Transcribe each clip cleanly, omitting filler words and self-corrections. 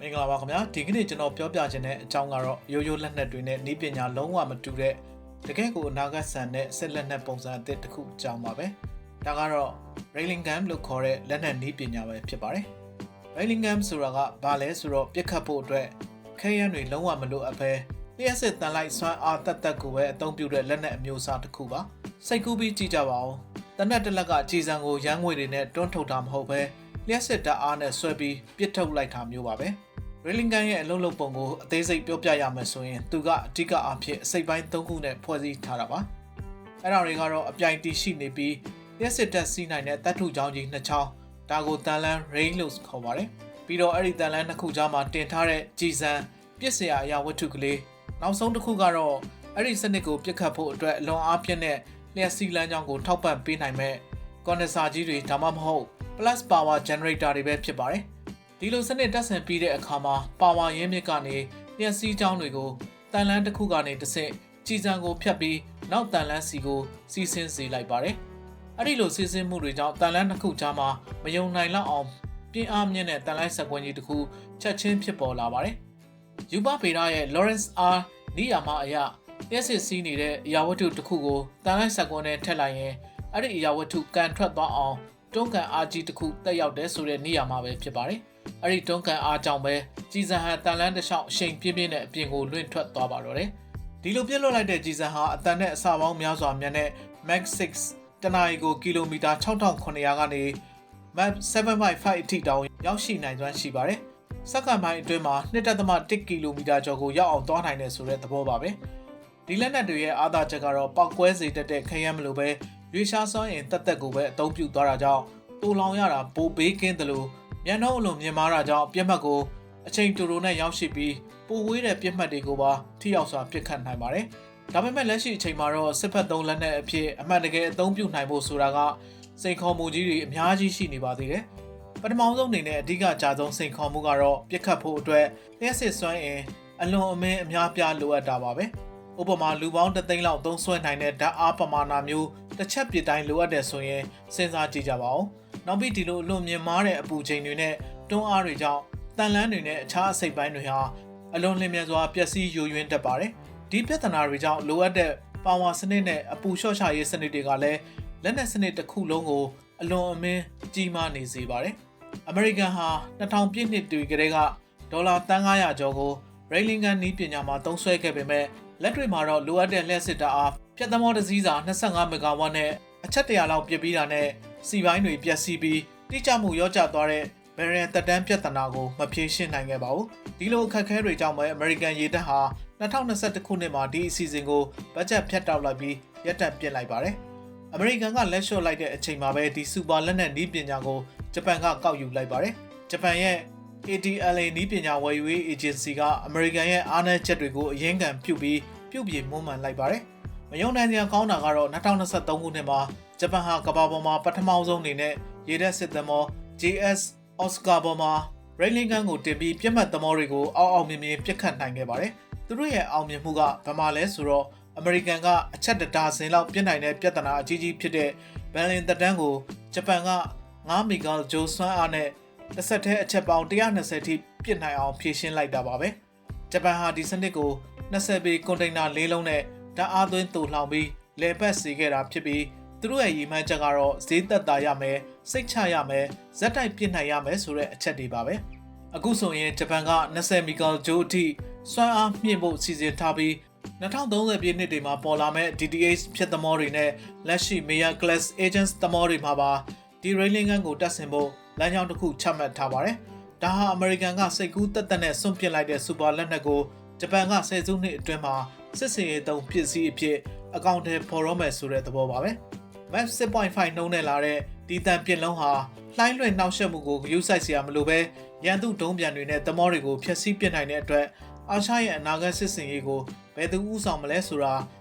မင်္ဂလာပါခင်ဗျာဒီကနေ့ကျွန်တော်ပြောပြခြင်းတဲ့အကြောင်းကတော့ရိုးရိုးလက်နက်တွေနဲ့နည်းပညာလုံးဝမတူတဲ့တကယ့်ကိုအနာဂတ်ဆန်တဲ့စစ်လက်နက်ပုံစံအသစ်တစ်ခုအကြောင်းပါပဲဒါကတော့ Railing Gun လို့ခေါ်တဲ့လက်နက်နည်းပညာပဲဖြစ်ပါတယ် Railing Gun ဆိုတာကဘာလဲဆိုတော့ပြစ်ခတ်ဖို့အတွက်ခဲယမ်းတွေလုံးဝမလိုအပ်ဘဲလျှက်စစ်တန်လိုက်စွမ်းအားတက်တက်ကိုပဲအသုံးပြုတဲ့လက်နက်အမျိုးအစားတစ်ခုပါစိတ်ကူးပြီးကြည့်ကြပါဦးတနက်တစ်လက်ကကြည်စံကိုရမ်းငွေတွေနဲ့တွန်းထုတ်တာမဟုတ်ဘဲလျှက်စစ်ဓာတ်အားနဲ့ဆွဲပြီးပြစ်ထုတ်လိုက်တာမျိုးပါပဲRailing Gun ရဲ့အလုံးလုံးပုံကိုအသေးစိတ်ပြောပြရမယ်ဆိုရင်သူကအဓိကအားဖြင့်အစိပ်ပိုင်း၃ခုနဲ့ဖွဲ့စည်းထားတာပါအဲ့ဒါတွေကတော့အပြိုင်တီရှိနေပြီးလျှက်စစ်တက်စီးနိုင်တဲ့တပ်ထုချောင်းကြီးနှစ်ချောင်းဒါကိုတန်လန်း Rail လို့ခေါ်ပါတယ်ပြီးတော့အဲ့ဒီတန်လန်းနှစ်ခုကြားမှာတင်ထားတဲ့ကြည်စံပြစ်စရာအရာဝတ္ထုကလေးနောက်ဆုံးတစ်ခုကတော့အဲ့ဒီစနစ်ကိုပြစ်ခတ်ဖို့အတွက်အလွန်အားပြည့်တဲ့လျှက်စီးလမ်းကြောင်းကိုထောက်ပံ့ပေးနိုင်မဲ့ကွန်ဒင်ဆာကြီးတွေဒါမှမဟုတ် plus power generator တွေပဲဖြစ်ပါတယ်ဒီလိုစနစ်တက်ဆင်ပြီးတဲ့အခါမှာပါဝါရင်းမြစ်ကနေလျှက်စီးကြောင်းတွေကိုတန်လန်းတစ်ခုကနေတစ်ဆင့်ကြည်စံကိုဖြတ်ပြီးနောက်တန်လန်းစီကိုစီးဆင်းစေလိုက်ပါတယ်။အဲ့ဒီလိုစီးဆင်းမှုတွေကြောင့်တန်လန်းတစ်ခုကြားမှာမယုံနိုင်လောက်အောင်ပြင်းအားမြင့်တဲ့တန်လိုက်စက်ကွင်းကြီးတစ်ခုချက်ချင်းဖြစ်ပေါ်လာပါတယ်။ယူဘဗေဒရဲ့ Lawrence R နီးယာမအရာလျှက်စစ်စီးနေတဲ့အရာဝတ္ထုတစ်ခုကိုတန်လိုက်စက်ကွင်းနဲ့ထည့်လိုက်ရင်အဲ့ဒီအရာဝတ္ထုကန်ထွက်သွားအောင်တွန်းကန်အားကြီးတစ်ခုတက်ရောက်တဲ့ဆိုတဲ့နီးယာမပဲဖြစ်ပါတယ်။အဲ့ဒီတွန်းကန်အားကြောင့်ပဲကြည်စံဟာတန်လန်းတစ်လျှောက်အရှိန်ပြင်းပြင်းနဲ့အပြင်ကိုလွင့်ထွက်သွားပါတော့တယ်။ဒီလိုပြစ်လွတ်လိုက်တဲ့ကြည်စံဟာအတန်နဲ့အစပေါင်းများစွာမြန်တဲ့ Mach 6 တနာရီကိုကီလိုမီတာ6900ကနေ Mach 7.5 အထိတောင်ရောက်ရှိနိုင်စွမ်းရှိပါတယ်။စက္ကန့်ပိုင်းအတွင်းမှာ2.1 ကီလိုမီတာကျော်ကိုရောက်အောင်သွားနိုင်တယ်ဆိုတဲ့သဘောပါပဲ။ဒီလက်နက်တွေရဲ့အားသာချက်ကတော့ပောက်ကွဲစေတတ်တဲ့ခရမ်းမလို့ပဲရွေးရှားစွမ်းအင်တက်တက်ကိုပဲအသုံးပြုသွားတာကြောင့်တူလောင်ရတာပိုဘေးကင်းတယ်လို့မြန်နှုန်းအလွန်မြင့်မားတာကြောင့်ပြက်မှတ်ကိုအချိန်တူတူနဲ့ရောက်ရှိပြီးပိုဝေးတဲ့ပြက်မှတ်တွေကိုပါထိရောက်စွာပစ်ခတ်နိုင်ပါတယ်။ဒါပေမဲ့လက်ရှိအချိန်မှာတော့စစ်ဖက်သုံးလက်နက်အဖြစ်အမှန်တကယ်အသုံးပြုနိုင်ဖို့ဆိုတာကစိန်ခေါ်မှုကြီးတွေအများကြီးရှိနေပါသေးတယ်။ပထမဆုံးအနေနဲ့အဓိကကြာဆုံးစိန်ခေါ်မှုကတော့ပစ်ခတ်ဖို့အတွက်လျှက်စစ်စွမ်းအင်အလွန်အမင်းအများပြားလိုအပ်တာပါပဲ။ဥပမာလူပေါင်း3သိန်းလောက်သုံးစွဲနိုင်တဲ့ဓာတ်အားပမာဏမျိုးတစ်ချက်ပြတိုင်းလိုအပ်တယ်ဆိုရင်စဉ်းစားကြည့်ကြပါဦး။နောက်ပြီးဒီလိုအလွန်မြင့်မားတဲ့အပူချိန်တွေနဲ့တွန်းအားတွေကြောင့်တန်လန်းတွေနဲ့အခြားအစိပ်ပိုင်းတွေဟာအလွန်လျင်မြန်စွာပျက်စီးယိုယွင်းတတ်ပါတယ်။ဒီပြဿနာတွေကြောင့်လိုအပ်တဲ့ပါဝါစနစ်နဲ့အပူလျှော့ချရေးစနစ်တွေကလည်းလက်နက်စနစ်တစ်ခုလုံးကိုအလွန်အမင်းကြီးမားနေစေပါတယ်။အမေရိကန်ဟာ2000ပြည့်နှစ်တွေကတည်းကဒေါ်လာတန်း900ကျော်ကို Railing Gun နည်းပညာမှာသုံးစွဲခဲ့ပေမဲ့လက်တွေ့မှာတော့လိုအပ်တဲ့လျှက်စစ်ဓာတ်အားဖြတ်သမောတစ်စီးစာ25မီဂါဝတ်နဲ့အချက်100လောက်ပြစ်ပြီးတာနဲ့စီပိုင်းတွေပျက်စီးပြီးတိကျမှုရောကျသွားတဲ့ဘယ်ရန်တက်တန်းပြဿနာကိုမဖြေရှင်းနိုင်ခဲ့ပါဘူး။ဒီလိုအခက်အခဲတွေကြောင့်ပဲအမေရိကန်ရေတပ်ဟာ2021ခုနှစ်မှာဒီအစီအစဉ်ကိုဘတ်ဂျက်ဖြတ်တောက်လိုက်ပြီးရပ်တန့်ပစ်လိုက်ပါတယ်။အမေရိကန်ကလက်လျှော့လိုက်တဲ့အချိန်မှာပဲဒီစူပါလက်နက်နည်းပညာကိုဂျပန်ကကောက်ယူလိုက်ပါတယ်။ဂျပန်ရဲ့ ATLA နည်းပညာဝယ်ယူရေး agency ကအမေရိကန်ရဲ့အားနည်းချက်တွေကိုအရင်းခံပြုပြီးပြုပြင်မွမ်းမံလိုက်ပါတယ်။မယုံနိုင်စရာကောင်းတာကတော့2023ခုနှစ်မှာဂျပန်ဟာကမ္ဘာပေါ်မှာပထမဆုံးအနေနဲ့ရေတပ်စစ်သင်္ဘော JS Oscar ပေါ်မှာ Railing Gun ကိုတင်ပြီးပြက်မှတ်သမောတွေကိုအောင်မြင်မြင်ပစ်ခတ်နိုင်ခဲ့ပါတယ်။သူတို့ရဲ့အောင်မြင်မှုကဘာမှလဲဆိုတော့အမေရိကန်ကအချက်တဒါဇင်လောက်ပြစ်နိုင်တဲ့ပြဿနာအကြီးကြီးဖြစ်တဲ့ဘယ်လင်သက်တမ်းကိုဂျပန်က9မီဂါဂျိုစွမ်းအားနဲ့တစ်ဆက်တည်းအချက်ပေါင်း120ထိပစ်နိုင်အောင်ဖြည့်ရှင်းလိုက်တာပါပဲ။ဂျပန်ဟာဒီစနစ်ကို20ပေကွန်တိန်နာ၄လုံးနဲ့ဓာတ်အားသွင်းတူလှောင်ပြီးလေပတ်စေခဲ့တာဖြစ်ပြီးသူတို့ရဲ့ရည်မှန်းချက်ကတော့ဈေးသက်သာရမယ်စိတ်ချရမယ်ဇက်တိုက်ပြစ်နိုင်ရမယ်ဆိုတဲ့အချက်တွေပါပဲအခုဆိုရင်ဂျပန်က20မီဂါဂျိုအထိစွမ်းအားမြင့်ဖို့စီစဉ်ထားပြီး2030ပြည့်နှစ်တွေမှာပေါ်လာမဲ့ DTH ဖြစ်သမောတွေနဲ့လက်ရှိ Meyer Class Agents သမောတွေမှာပါဒီ Railing Gun ကိုတက်ဆင်ဖို့လမ်းကြောင်းတစ်ခုချမှတ်ထားပါတယ်ဒါဟာအမေရိကန်ကစိတ်ကူးတက်တက်နဲ့စွန့်ပစ်လိုက်တဲ့စူပါလက်နက်ကိုဂျပန်က10စုနှစ်အတွင်းမှာစစ်စင်ရေးသုံးပစ္စည်းအဖြစ်အကောင့်ထဲပေါ်တော့မယ်ဆိုတဲ့သဘောပါပဲMach 6.5 နှုန်းနဲ့လာတဲ့ဒီတန်ပြစ်လုံးဟာလှိုင်းလွှင့်နှောက်ယှက်မှုကိုဂရုစိုက်စရာမလိုပဲရန်သူဒုံးပြန်တွေနဲ့သမောတွေကိုဖျက်ဆီးပစ်နိုင်တဲ့အတွက်အာရှရဲ့အနာဂတ်စစ်စင်ရေးကိုဘယ်သူဥဆောင်မလဲဆိုတ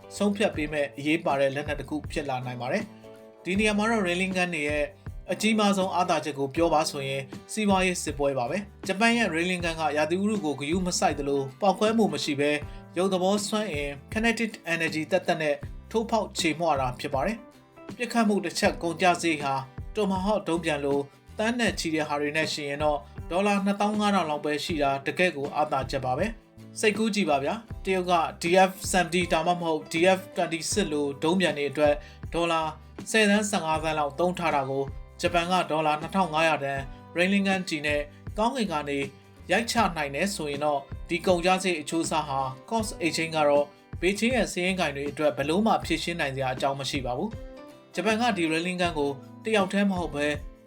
ာဆုံးဖြတ်ပေးမဲ့အရေးပါတဲ့လက်နက်တစ်ခုဖြစ်လာနိုင်ပါတယ်။ဒီနေရာမှာတော့ Railing Gun တွေရဲ့အကြီးမားဆုံးအားသာချက်ကိုပြောပါဆိုရင်စီးပွားရေးစစ်ပွဲပါပဲ။ဂျပန်ရဲ့ Railing Gun ကရာသီဥတုကိုဂရုမစိုက်သလိုပောက်ကွဲမှုမရှိဘဲရုပ်သဘောစွမ်းအင် kinetic energy တက်တက်နဲ့ထိုးဖောက်ခြေမွှတာဖြစ်ပါတယ်။ပြစ်ခတ်မှုတစ်ချက်ကုန်ကြစေဟာတိုမာဟော့ဒုံးပြန်လို့တန်းနဲ့ချီတဲ့ဟာတွေနဲ့ရှင်ရင်တော့ ဒေါ်လာ2500လောက်ပဲရှိတာတကယ့်ကိုအားသာချက်ပါပဲစိတ်ကူးကြည့်ပါဗျာတရုတ်က DF-70 ဒါမှမဟုတ် DF-26 လို့ဒုံးပြန်တွေအတွက်ဒေါ်လာ10 သန်း15 သန်းလောက်သုံးထားတာကိုဂျပန်ကဒေါ်လာ2500တန် Railing Gun ကြီးနဲ့ကောင်းကင်ကနေရိုက်ချနိုင်တယ်ဆိုရင်တော့ဒီကုန်ကျစရိတ်အချိုးအစားဟာ cost exchange ကတော့ဘေးချင်းရဲ့စီးရင်ကိုင်တွေအတွက်ဘလို့မှဖြည့်ရှင်းနိုင်စရာအကြောင်းမရှိပါဘူးဂျပန်ကဒီ Railing Gun ကိုတယောက်တည်းမဟုတ်ပဲ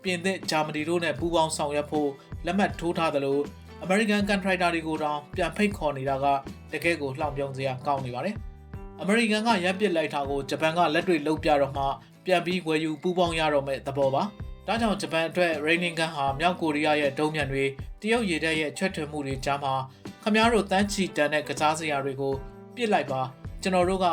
ပြင်သစ်ဂျာမနီတို့နဲ့ပူးပေါင်းဆောင်ရွက်ဖို့လက်မှတ်ထိုးထားသလို American Contractor တွေကိုတောင်ပြန်ဖိတ်ခေါ်နေတာကတကယ်ကိုလှောင်ပြောင်စရာကောင်းနေပါတယ်။ American ကရပ်ပစ်လိုက်တာကိုဂျပန်ကလက်တွေ့လုပ်ပြတော့မှပြန်ပြီးဝယ်ယူပူးပေါင်းရတော့မဲ့သဘောပါ။ဒါကြောင့်ဂျပန်အတွက် Railing Gun ဟာမြောက်ကိုရီးယားရဲ့ဒုံးပျံတွေတရုတ်ရေတပ်ရဲ့ချွတ်ထွေမှုတွေကြားမှာခမားတို့တန်းချီတန်တဲ့ကစားစရာတွေကိုပစ်လိုက်ပါကျွန်တော်တို့က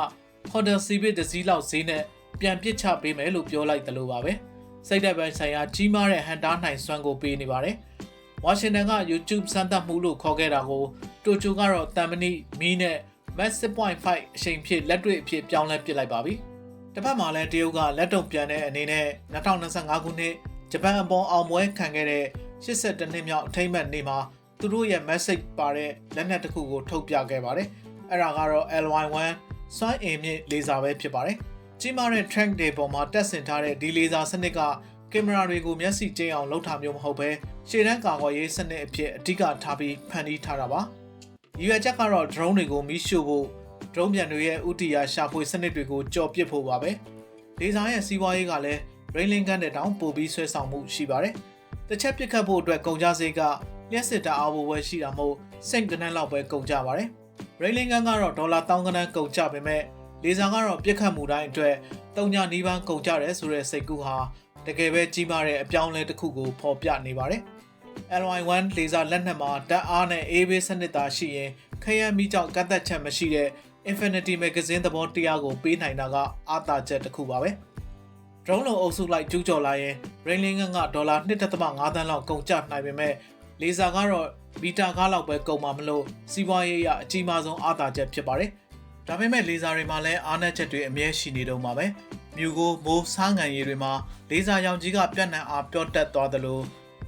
Honda Civic တစ်စီးလောက်ဈေးနဲ့ပြန်ပစ်ချပေးမယ်လို့ပြောလိုက်သလိုပါပဲ။စိတ်သက်ပိုင်းဆိုင်ရာကြီးမားတဲ့ဟန်တားနိုင်စွမ်းကိုပေးနေပါတယ်။ဝါရှင်တန်က YouTube စမ်းသပ်မှုလို့ခေါ်ခဲ့တာကိုတိုကျိုကတော့တမ်မနီမီနဲ့ Max 6.5 အချိန်ဖြစ်လက်တွေ့အဖြစ်ပြောင်းလဲပစ်လိုက်ပါပြီ။တစ်ဖက်မှာလည်းတရုတ်ကလက်တုံပြန်တဲ့အနေနဲ့2025ခုနှစ်ဂျပန်အပေါ်အောင်ပွဲခံခဲ့တဲ့82နှစ်မြောက်အထိမ်းအမှတ်နေ့မှာသူတို့ရဲ့ message ပါတဲ့လက်နက်တစ်ခုကိုထုတ်ပြခဲ့ပါတယ်။အဲ့ဒါကတော့ LY1 စွမ်းအင်မြင့်လေဆာပဲဖြစ်ပါတယ်။ကြီးမားတဲ့ tank တွေပေါ်မှာတက်ဆင်ထားတဲ့ဒီလေဆာစနစ်ကကင်မရာတွေကိုမျက်စိကျင်းအောင်လုပ်ထားမျိုးမဟုတ်ပဲရှေ့တန်းကာကွယ်ရေးစနစ်အဖြစ်အဓိကထားပြီးဖန်တီးထားတာပါ။ရွေချက်ကတော့ drone တွေကိုမီးရှို့ဖို့ drone ပြန်တွေရဲ့ဥတီယာရှာဖွေစနစ်တွေကိုကြော်ပစ်ဖို့ပါပဲ။လေဆာရဲ့စီးပွားရေးကလည်း Railing Gun တဲ့တောင်ပို့ပြီးဆွဲဆောင်မှုရှိပါတယ်။တစ်ချက်ပစ်ခတ်ဖို့အတွက်ကုန်ကျစရိတ်ကလျှက်စစ်တအားဖို့ပဲရှိတာမို့စိတ်ကနန်းလောက်ပဲကုန်ကျပါတယ်။ Railing Gun ကတော့ဒေါ်လာ1000 ကနန်းကုန်ကျပေမဲ့လေဆာကတော့ပစ်ခတ်မှုတိုင်းအတွက်3ညနီးပါးကုန်ကျတယ်ဆိုတဲ့စိတ်ကူးဟာတကယ်ပဲကြီးမားတဲ့အပြောင်းလဲတစ်ခုကိုဖော်ပြနေပါတယ်။ LY1 လေဆာလက်နက်မှာဓာတ်အားနဲ့အေးဘေးစနစ်သာရှိရင်ခရမ်းမီးကြောင့်ကတ်သက်ချက်မရှိတဲ့ Infinity Magazine သဘောတရားကိုပေးနိုင်တာကအားသာချက်တစ်ခုပါပဲ။ drone လုံးအုပ်စုလိုက်ကျူးကျော်လာရင် Railing Gun ကဒေါ်လာ 1.5 သန်းလောက်ကုန်ကျနိုင်ပေမဲ့လေဆာကတော့မီတာကားလောက်ပဲကုန်မှာမလို့စီးပွားရေးအရအကြီးမားဆုံးအားသာချက်ဖြစ်ပါတယ်။ဒါပေမဲ့လေဆာတွေမှာလည်းအားနည်းချက်တွေအမြဲရှိနေတော့မှာပဲ။မြူကိုမိုးစားငံရည်တွေမှာလေဆာရောင်ကြီးကပြတ်နှံအားပြော့တက်သွားသလို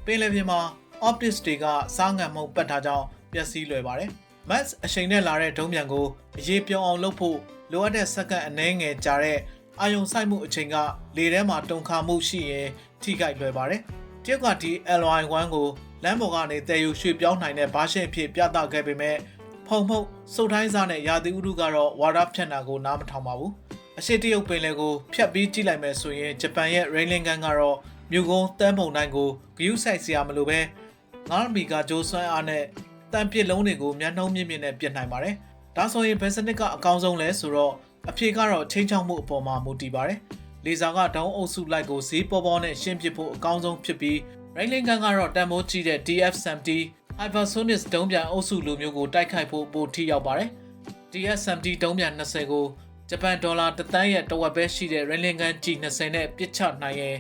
ပင်လယ်ပြင်မှာ optics တွေကစားငံမှုပတ်ထားကြောင်းပျက်စီးလွယ်ပါတယ်။ Max အချိန်နဲ့လာတဲ့ဒုံးပျံကိုအရေးပြောင်းအောင်လုပ်ဖို့လိုအပ်တဲ့စက္ကန့်အနည်းငယ်ကြာတဲ့အာယုံဆိုင်မှုအချိန်ကလေထဲမှာတုန်ခါမှုရှိရင်ထိခိုက်လွယ်ပါတယ်။တရုတ်ကဒီ LY1 ကိုလမ်းပေါ်ကနေတည်ယူရွှေ့ပြောင်းနိုင်တဲ့ဘားရှင်းအဖြစ်ပြသခဲ့ပေမဲ့ဖုံမှုတ်စုတ်တိုင်းစားနဲ့ရာသီဥတုကတော့ဝါဒဖြန့်တာကိုနားမထောင်ပါဘူး။အရှိတရုတ်ပင်လယ်ကိုဖြတ်ပြီးကြည့်လိုက်မယ်ဆိုရင်ဂျပန်ရဲ့ Railing Gun ကတော့မြူကုန်းတန်းပုံတိုင်းကိုဂယူးဆိုင်စရာမလိုပဲ9မီဂါဂျိုးစွမ်းအားနဲ့တန်ပစ်လုံးတွေကိုမျက်နှုံးမြင့်မြင့်နဲ့ပစ်နိုင်ပါတယ်။ဒါဆိုရင်ဘယ်စနစ်ကအကောင်းဆုံးလဲဆိုတော့အဖြေကတော့ချင်းချောက်မှုအပေါ်မှာမူတည်ပါတယ်။လေဆာကဒေါင်းအုပ်စုလိုက်ကိုဈေးပေါ်ပေါ်နဲ့ရှင်းပစ်ဖို့အကောင်းဆုံးဖြစ်ပြီး Railing Gun ကတော့တန်ဖိုးကြီးတဲ့ DF-70 Hypersonic ဒုံးပျံအုပ်စုလိုမျိုးကိုတိုက်ခိုက်ဖို့ပိုထိရောက်ပါတယ်။ DF-70 ဒုံးပျံ20ကိုဂျပန်ဒေါ်လာ1 သန်းရဲ့တဝက်ပဲရှိတဲ့ Railing Gun G20 နဲ့ပစ်ချနိုင်ရင်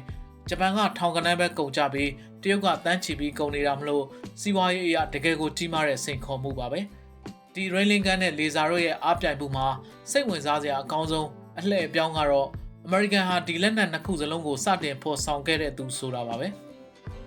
ဂျပန်ကထောင်ကနန်းပဲကုန်ကြပြီးတရုတ်ကတန်းချီပြီးကုန်နေတာမလို့စီးပွားရေးအရာတကယ်ကိုကြီးမားတဲ့စိန်ခေါ်မှုပါပဲ။ဒီ Railing Gun နဲ့လေဆာတို့ရဲ့အားပြိုင်မှုမှာစိတ်ဝင်စားစရာအကောင်းဆုံးအလှည့်အပြောင်းကတော့ American ဟာဒီလက်နက်နှစ်ခုစလုံးကိုစတင်ဖော်ဆောင်ခဲ့တဲ့သူဆိုတာပါပဲ။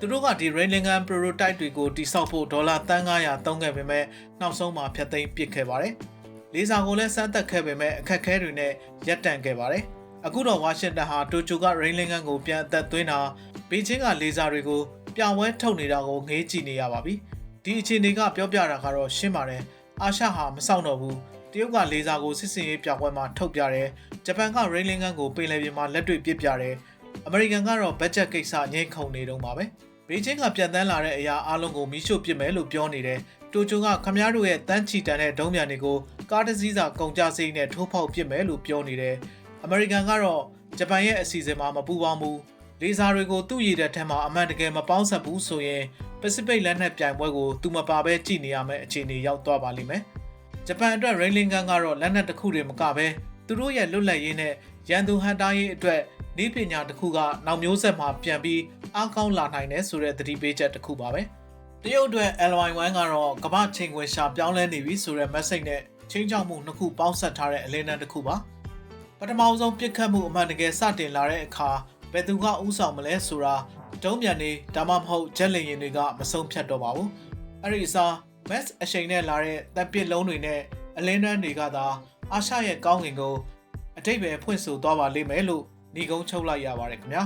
သူတို့ကဒီ Railing Gun prototype တွေကိုတိစောက်ဖို့ဒေါ်လာတန်း900သုံးခဲ့ပေမဲ့နောက်ဆုံးမှာဖျက်သိမ်းပစ်ခဲ့ပါတယ်။လေဆာကိုလည်းစမ်းသပ်ခဲ့ပေမဲ့အခက်အခဲတွေနဲ့ရပ်တန့်ခဲ့ပါတယ်။အခုတော့ဝါရှင်တန်ဟာတိုကျိုက Railing Gun ကိုပြန်အသက်သွင်းတာဘေကျင်းကလေဆာတွေကိုပြဝဲထုတ်နေတာကိုငေးကြည့်နေရပါပြီ။ဒီအခြေအနေကပြောပြတာကတော့ရှင်းပါတယ်။အာရှဟာမစောင့်တော့ဘူး။တရုတ်ကလေဆာကိုစစ်စင်ရေးပြပွဲမှာထုတ်ပြတယ်။ဂျပန်က Railing Gun ကိုပင်လယ်ပြင်မှာလက်တွေ့ပစ်ပြတယ်။အမေရိကန်ကတော့ဘတ်ဂျက်ကိစ္စငိမ့်ခုန်နေတော့မှာပဲ။ဘေကျင်းကပြန်တန်းလာတဲ့အရာအလုံးကိုမီးရှို့ပစ်မယ်လို့ပြောနေတယ်။တိုကျိုကခမားတို့ရဲ့တန်းချီတန်တဲ့ဒုံးပျံတွေကိုကားတစ်စီးစာကုန်ကြစိမ့်နဲ့ထိုးဖောက်ပစ်မယ်လို့ပြောနေတယ်။အမေရိကန်ကတော့ဂျပန်ရဲ့အစီအစဉ်မှာမပူပေါင်းဘူး။လေဆာတွေကိုသူ့ရည်တဲ့ထက်မှာအမှန်တကယ်မပေါင်းဆက်ဘူးဆိုရင်ပစိဖိတ်လက်နက်ပြိုင်ပွဲကိုသူမပါပဲကြည့်နေရမယ့်အခြေအနေရောက်သွားပါလိမ့်မယ်။ဂျပန်အတွက် Railing Gun ကတော့လက်နက်တစ်ခုတည်းမကပဲသူတို့ရဲ့လွတ်လပ်ရေးနဲ့ရန်သူဟန်တားရေးအတွက်နည်းပညာတစ်ခုကနောက်မျိုးဆက်မှာပြန်ပြီးအားကောင်းလာနိုင်တယ်ဆိုတဲ့သတိပေးချက်တစ်ခုပါပဲ။တရုတ်အတွက် LY1 ကတော့ကမ္ဘာချိန်ခွင်ရှာပြောင်းလဲနေပြီဆိုတဲ့ message နဲ့ချင်းချောက်မှုနှစ်ခုပေါင်းဆက်ထားတဲ့အလင်းတန်းတစ်ခုပါ။ပထမဆုံးပြစ်ခတ်မှုအမှန်တကယ်စတင်လာတဲ့အခါဘယ်သူကဥဆောင်မလဲဆိုတာ တုံးပြန်နေဒါမှမဟုတ်ဂျက်လင်ရင်တွေကမဆုံးဖြတ်တော့ပါဘူးအဲ့ဒီအစား mass အရှိန်နဲ့လာတဲ့တပ်ပစ်လုံးတွေနဲ့အလင်းတန်းတွေကသာအာရှရဲ့ကောင်းကင်ကိုအတိတ်ပဲဖွင့်ဆိုသွားပါလိမ့်မယ်လို့ညီကုန်းချုပ်လိုက်ရပါတယ်ခင်ဗျာ